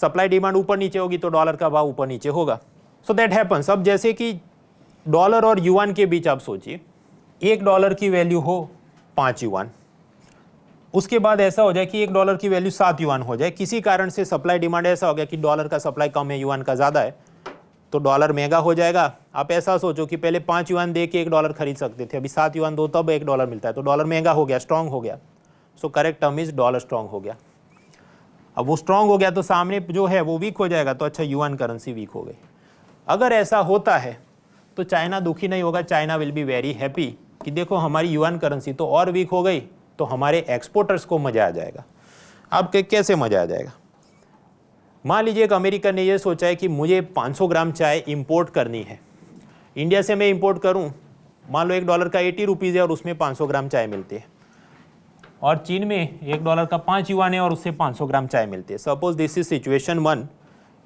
Supply demand ऊपर नीचे होगी तो डॉलर का भाव ऊपर नीचे होगा। So that happens. अब जैसे कि डॉलर और युआन के बीच आप सोचिए, $1 की वैल्यू हो 5 युआन, उसके बाद ऐसा हो जाए कि $1 की वैल्यू 7 युआन हो जाए, किसी कारण से सप्लाई डिमांड ऐसा हो गया कि डॉलर का सप्लाई कम है, युआन का ज़्यादा है, तो डॉलर महंगा हो जाएगा। आप ऐसा सोचो कि पहले 5 युआन दे के $1 खरीद सकते थे, अभी 7 युआन दो तब $1 मिलता है, तो डॉलर महंगा हो गया, स्ट्रांग हो गया। So correct term is dollar strong हो गया। अब वो स्ट्रांग हो गया तो सामने जो है वो वीक हो जाएगा, तो अच्छा युआन करेंसी वीक हो गई। अगर ऐसा होता है तो चाइना दुखी नहीं होगा, China will be very happy कि देखो हमारी युआन करेंसी तो और वीक हो गई, तो हमारे एक्सपोर्टर्स को मजा आ जाएगा। अब कैसे मजा आ जाएगा? मान लीजिए एक अमेरिकन ने यह सोचा है कि मुझे 500 ग्राम चाय इंपोर्ट करनी है, इंडिया से मैं इंपोर्ट करूं, मान लो $1 का 80 रुपीज़ है और उसमें 500 ग्राम चाय मिलती है, और चीन में $1 का 5 युआन है और उससे 500 ग्राम चाय मिलती है। सपोज दिस इज सिचुएशन 1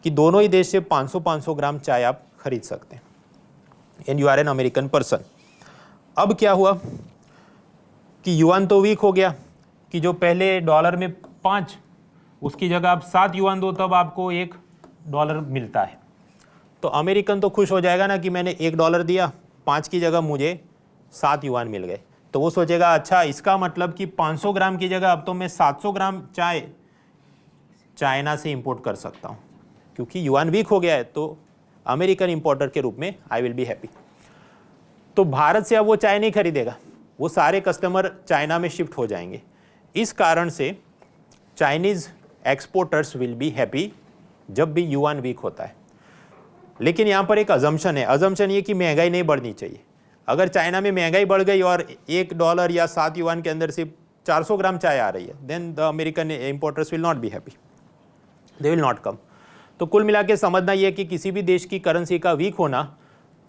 कि दोनों ही देश से 500 ग्राम चाय आप खरीद सकते हैं, and you are an American person. अब क्या हुआ कि युआन तो वीक हो गया, कि जो पहले डॉलर में 5 उसकी जगह आप 7 युआन दो तब आपको $1 मिलता है। तो अमेरिकन तो खुश हो जाएगा ना कि मैंने $1 दिया, 5 की जगह मुझे 7 युआन मिल गए। तो वो सोचेगा अच्छा इसका मतलब कि 500 ग्राम की जगह अब तो मैं 700 ग्राम चाय चाइना से इंपोर्ट कर सकता हूँ, क्योंकि युआन वीक हो गया है। तो अमेरिकन इंपोर्टर के रूप में आई विल बी हैप्पी। तो भारत से अब वो चाय नहीं खरीदेगा, वो सारे कस्टमर चाइना में शिफ्ट हो जाएंगे। इस कारण से Chinese exporters will be happy जब भी युआन वीक होता है। लेकिन यहाँ पर एक अजम्पशन है, अजम्पशन ये कि महंगाई नहीं बढ़नी चाहिए। अगर चाइना में महंगाई बढ़ गई और $1 या 7 युआन के अंदर से 400 ग्राम चाय आ रही है, then the American importers will not be happy, they will not come. तो कुल मिला के समझना यह कि किसी भी देश की करेंसी का वीक होना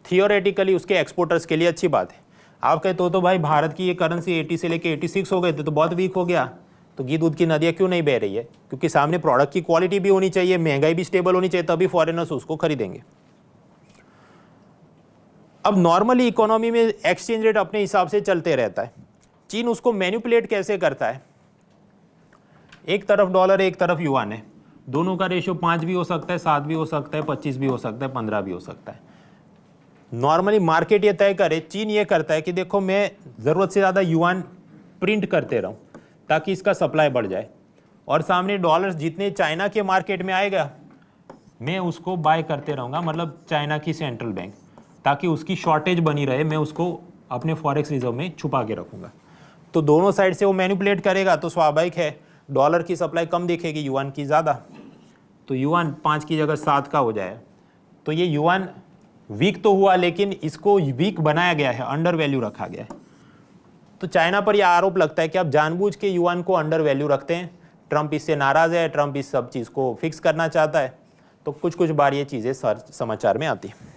थियोरेटिकली उसके एक्सपोर्टर्स के लिए अच्छी बात है। आप कहते तो भाई भारत की ये करेंसी 80 से लेके 86 हो गए थे तो बहुत वीक हो गया, तो घी दूध की नदियाँ क्यों नहीं बह रही है? क्योंकि सामने प्रोडक्ट की क्वालिटी भी होनी चाहिए, महंगाई भी स्टेबल होनी चाहिए, तभी फॉरेनर्स उसको खरीदेंगे। अब नॉर्मली इकोनॉमी में एक्सचेंज रेट अपने हिसाब से चलते रहता है, चीन उसको मैनिपुलेट कैसे करता है? एक तरफ डॉलर एक तरफ युआन है, दोनों का रेशियो 5 भी हो सकता है, 7 भी हो सकता है, 25 भी हो सकता है, 15 भी हो सकता है। नॉर्मली मार्केट ये तय करे, चीन ये करता है कि देखो मैं ज़रूरत से ज़्यादा युआन प्रिंट करते रहूँ ताकि इसका सप्लाई बढ़ जाए, और सामने डॉलर्स जितने चाइना के मार्केट में आएगा मैं उसको बाय करते रहूँगा, मतलब चाइना की सेंट्रल बैंक, ताकि उसकी शॉर्टेज बनी रहे, मैं उसको अपने फॉरेक्स रिजर्व में छुपा के रखूँगा। तो दोनों साइड से वो मैनिपुलेट करेगा, तो स्वाभाविक है डॉलर की सप्लाई कम दिखेगी, युआन की ज़्यादा, तो युआन 5 की जगह 7 का हो जाए। तो ये युआन वीक तो हुआ, लेकिन इसको वीक बनाया गया है, अंडर वैल्यू रखा गया है। तो चाइना पर यह आरोप लगता है कि आप जानबूझ के युआन को अंडर वैल्यू रखते हैं। ट्रंप इससे नाराज़ है, ट्रंप इस सब चीज़ को फिक्स करना चाहता है। तो कुछ कुछ बार ये चीज़ें समाचार में आती हैं।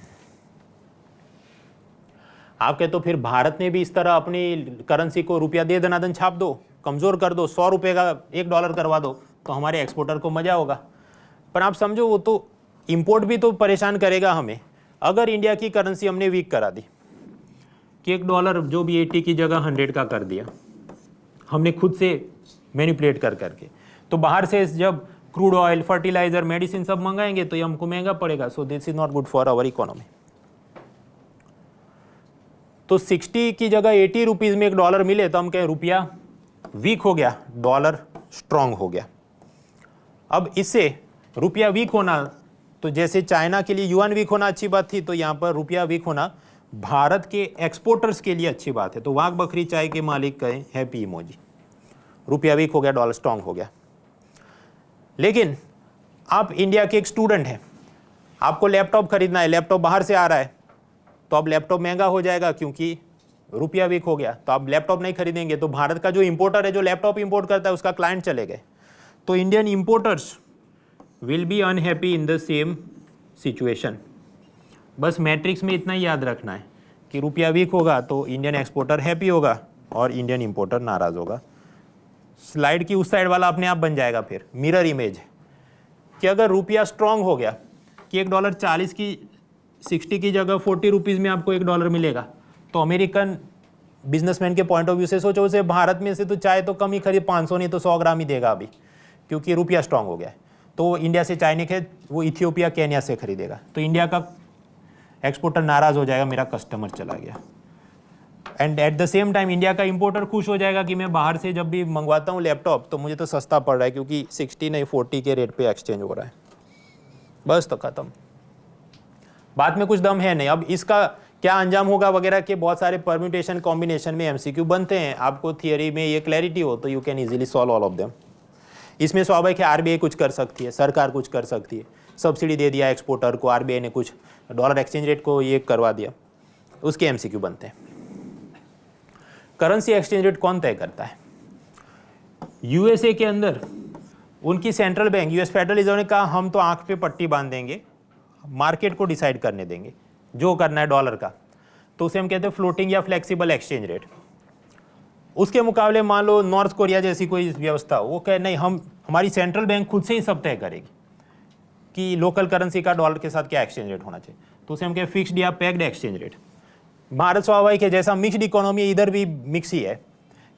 आप कहते तो फिर भारत ने भी इस तरह अपनी करेंसी को रुपया दे दनादन छाप दो, कमज़ोर कर दो, 100 रुपये का $1 करवा दो, तो हमारे एक्सपोर्टर को मज़ा होगा। पर आप समझो वो तो इंपोर्ट भी तो परेशान करेगा हमें। अगर इंडिया की करेंसी हमने वीक करा दी कि $1 जो भी 80 की जगह 100 का कर दिया, हमने खुद से मैनिपुलेट कर करके, तो बाहर से जब क्रूड ऑयल, फर्टिलाइजर, मेडिसिन सब मंगाएंगे तो ये हमको महंगा पड़ेगा। So this is not good for our economy. तो 60 की जगह 80 रुपीज़ में $1 मिले तो हम कहें रुपया वीक हो गया, डॉलर स्ट्रांग हो गया। अब इससे रुपया वीक होना, तो जैसे चाइना के लिए युआन वीक होना अच्छी बात थी, तो यहाँ पर रुपया वीक होना भारत के एक्सपोर्टर्स के लिए अच्छी बात है। तो वाघ बकरी चाय के मालिक कहें हैप्पी इमोजी, रुपया वीक हो गया, डॉलर स्ट्रांग हो गया। लेकिन आप इंडिया के एक स्टूडेंट हैं, आपको लैपटॉप खरीदना है, लैपटॉप बाहर से आ रहा है, तो अब लैपटॉप महंगा हो जाएगा क्योंकि रुपया वीक हो गया, तो आप लैपटॉप नहीं खरीदेंगे। तो भारत का जो इंपोर्टर है, जो लैपटॉप इंपोर्ट करता है, उसका क्लाइंट चले गए, तो Indian importers will be unhappy in the same situation. बस मैट्रिक्स में इतना ही याद रखना है कि रुपया वीक होगा तो इंडियन एक्सपोर्टर हैप्पी होगा और इंडियन इंपोर्टर नाराज़ होगा। स्लाइड की उस साइड वाला अपने आप बन जाएगा फिर मिरर इमेज, कि अगर रुपया स्ट्रांग हो गया कि $1 40 की 60 की जगह 40 रुपीज़ में आपको $1 मिलेगा, तो अमेरिकन बिजनेसमैन के पॉइंट ऑफ व्यू से सोचो, उसे भारत में से तो चाय तो कम ही खरीद, 500 नहीं तो 100 ग्राम ही देगा अभी, क्योंकि रुपया स्ट्रांग हो गया है। तो इंडिया से चाइनीज है वो इथियोपिया केन्या से खरीदेगा, तो इंडिया का एक्सपोर्टर नाराज़ हो जाएगा, मेरा कस्टमर चला गया। And at the same time India का इंपोर्टर खुश हो जाएगा कि मैं बाहर से जब भी मंगवाता हूँ लैपटॉप तो मुझे तो सस्ता पड़ रहा है क्योंकि 60 नहीं 40 के रेट पे एक्सचेंज हो रहा है। बस तो ख़त्म, बात में कुछ दम है नहीं। अब इसका क्या अंजाम होगा वगैरह के बहुत सारे परम्यूटेशन कॉम्बिनेशन में एमसीक्यू बनते हैं। आपको थियरी में ये क्लैरिटी हो तो you can easily solve all of them. इसमें स्वाभाविक है आरबीआई कुछ कर सकती है, सरकार कुछ कर सकती है, सब्सिडी दे दिया एक्सपोर्टर को, आरबीआई ने कुछ डॉलर एक्सचेंज रेट को ये करवा दिया, उसके एमसीक्यू बनते हैं। करेंसी एक्सचेंज रेट कौन तय करता है? यूएसए के अंदर उनकी central bank US federal reserve ने कहा हम तो आंख पे पट्टी बांध देंगे, मार्केट को डिसाइड करने देंगे जो करना है डॉलर का, तो उसे हम कहते हैं फ्लोटिंग या फ्लेक्सिबल एक्सचेंज रेट। उसके मुकाबले मान लो नॉर्थ कोरिया जैसी कोई व्यवस्था, वो कहे नहीं हम हमारी सेंट्रल बैंक खुद से ही सब तय करेगी कि लोकल करेंसी का डॉलर के साथ क्या एक्सचेंज रेट होना चाहिए, तो उसे हम कहें फिक्स्ड या पैक्ड एक्सचेंज रेट। भारत स्वाभाविक है जैसा मिक्स्ड इकोनॉमी है, इधर भी मिक्स ही है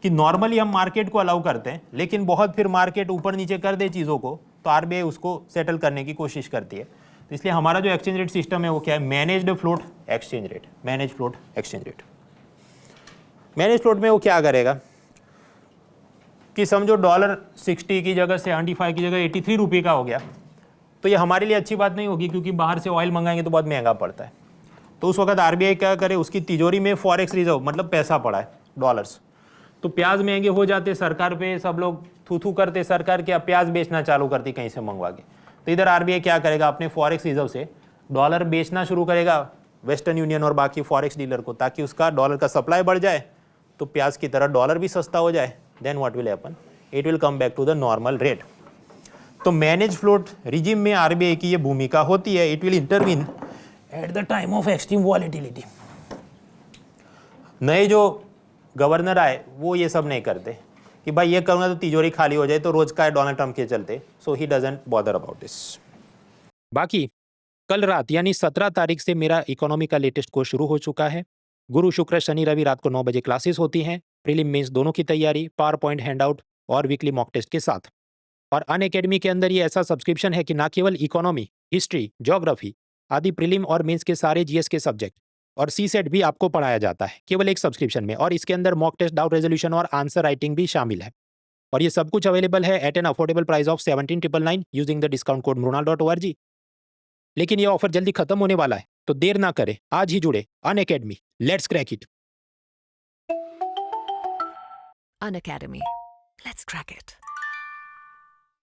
कि नॉर्मली हम मार्केट को अलाउ करते हैं, लेकिन बहुत फिर मार्केट ऊपर नीचे कर दे चीज़ों को तो आरबीआई उसको सेटल करने की कोशिश करती है। तो इसलिए हमारा जो एक्सचेंज रेट सिस्टम है वो क्या है? Managed float exchange rate. Manage float exchange rate, manage float में वो क्या करेगा कि समझो डॉलर 60 की जगह 75 की जगह 83 रुपये का हो गया, तो ये हमारे लिए अच्छी बात नहीं होगी क्योंकि बाहर से ऑयल मंगाएंगे तो बहुत महंगा पड़ता है। तो उस वक्त आरबीआई क्या करे, उसकी तिजोरी में फॉरेक्स रिजर्व मतलब पैसा पड़ा है डॉलर्स, तो प्याज महंगे हो जाते, सरकार पे सब लोग थू थू करते, सरकार क्या प्याज बेचना चालू करती कहीं से मंगवा के। तो इधर आरबीआई क्या करेगा, अपने फॉरेक्स रिजर्व से डॉलर बेचना शुरू करेगा वेस्टर्न यूनियन और बाकी फॉरेक्स डीलर को, ताकि उसका डॉलर का सप्लाई बढ़ जाए तो प्याज की तरह डॉलर भी सस्ता हो जाए। Then what will happen, it will come back to the normal rate. तो मैनेज फ्लोट रिजिम में आरबीआई की ये भूमिका होती है, it will intervene at the time of extreme volatility. नए जो गवर्नर आए वो ये सब नहीं करते कि भाई ये करूंगा तो तिजोरी खाली हो जाए, तो रोज का है डोनाल्ड ट्रंप के चलते, so he doesn't bother about this. बाकी कल रात यानी 17 तारीख से मेरा इकोनॉमी का लेटेस्ट कोर्स शुरू हो चुका है। गुरु शुक्र शनि रवि रात को 9 बजे क्लासेस होती हैं, प्रीलिम मेंस दोनों की तैयारी, पावर पॉइंट हैंडआउट और वीकली मॉक टेस्ट के साथ। और अनअकैडमी के अंदर ये ऐसा सब्सक्रिप्शन है कि ना केवल इकोनॉमी, हिस्ट्री, ज्योग्राफी आदि प्रीलिम और मेंस के सारे जीएस के सब्जेक्ट और सी सेट भी आपको पढ़ाया जाता है केवल एक सब्सक्रिप्शन में, और इसके अंदर मॉक टेस्ट, डाउट रेजोल्यूशन और आंसर राइटिंग भी शामिल है। और ये सब कुछ अवेलेबल है at an affordable price of 17,999 using the discount code mrunal.org। लेकिन ये ऑफर जल्दी खत्म होने वाला है, तो देर ना करें, आज ही जुड़े Unacademy, let's crack it. Unacademy. Let's crack it.